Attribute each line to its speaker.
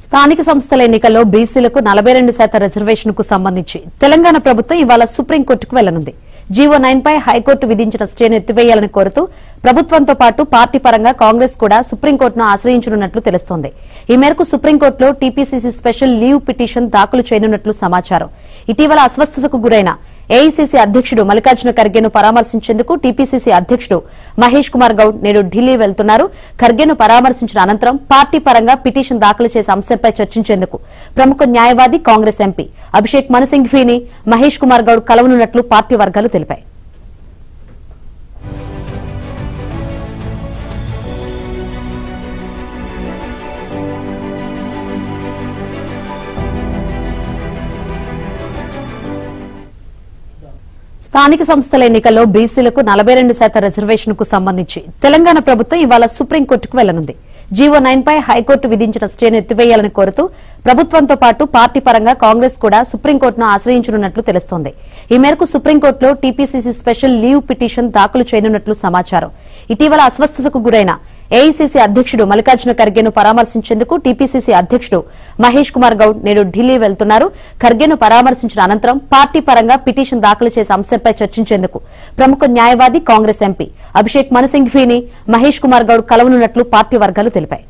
Speaker 1: స్థానిక సంస్థల ఎన్నికల్లో బీసీలకు 42% రిజర్వేషన్ కు సంబంధించి తెలంగాణ ప్రభుత్వం ఇవాళ సుప్రీంకోర్టుకు వెళ్లనుంది. జీవో 9 పై హైకోర్టు విధించిన స్టేను ఎత్తివేయాలని కోరుతూ ప్రభుత్వంతో పాటు పార్టీ పరంగా కాంగ్రెస్ కూడా సుప్రీంకోర్టును ఆశ్రయించనున్నట్లు తెలుస్తోంది. ఈ మేరకు సుప్రీంకోర్టులో టీపీసీసీ స్పెషల్ లీవ్ పిటిషన్ దాఖలు చేయనున్నట్లు సమాచారం. ఇటీవల అస్వస్థతకు గురైన ఏఐసీసీ అధ్యక్షుడు మల్లికార్జున ఖర్గేను పరామర్శించేందుకు టీపీసీసీ అధ్యక్షుడు మహేష్ కుమార్ గౌడ్ నేడు ఢిల్లీ వెళ్తున్నారు. ఖర్గేను పరామర్శించిన అనంతరం పార్టీ పరంగా పిటిషన్ దాఖలు చేసే అంశంపై చర్చించేందుకు ప్రముఖ న్యాయవాది కాంగ్రెస్ ఎంపీ అభిషేక్ మను సింఘ్వీని మహేష్ కుమార్ గౌడ్ కలవనున్నట్లు పార్టీ వర్గాలు తెలిపాయి. స్థానిక సంస్థల ఎన్నికల్లో బీసీలకు 42% రిజర్వేషన్ కు సంబంధించి తెలంగాణ ప్రభుత్వం ఇవాళ సుప్రీంకోర్టుకు వెళ్లనుంది. జీవో 9 పై హైకోర్టు విధించిన స్టేను ఎత్తివేయాలని కోరుతూ ప్రభుత్వంతో పాటు పార్టీ పరంగా కాంగ్రెస్ కూడా సుప్రీంకోర్టును ఆశ్రయించనున్నట్లు తెలుస్తోంది. ఈ మేరకు సుప్రీంకోర్టులో టీపీసీసీ స్పెషల్ లీవ్ పిటిషన్ దాఖలు చేయనున్నట్లు సమాచారం. ఇటీవల అస్వస్థతకు గురైన ఏఐసీసీ అధ్యక్షుడు మల్లికార్జున ఖర్గేను పరామర్శించేందుకు టీపీసీసీ అధ్యక్షుడు మహేష్ కుమార్ గౌడ్ నేడు ఢిల్లీ వెళ్తున్నారు. ఖర్గేను పరామర్శించిన అనంతరం పార్టీ పరంగా పిటిషన్ దాఖలు చేసే అంశంపై చర్చించేందుకు ప్రముఖ న్యాయవాది కాంగ్రెస్ ఎంపీ అభిషేక్ మను సింఘ్వీని మహేష్ కుమార్ గౌడ్ కలవనున్నట్లు పార్టీ వర్గాలు తెలిపాయి.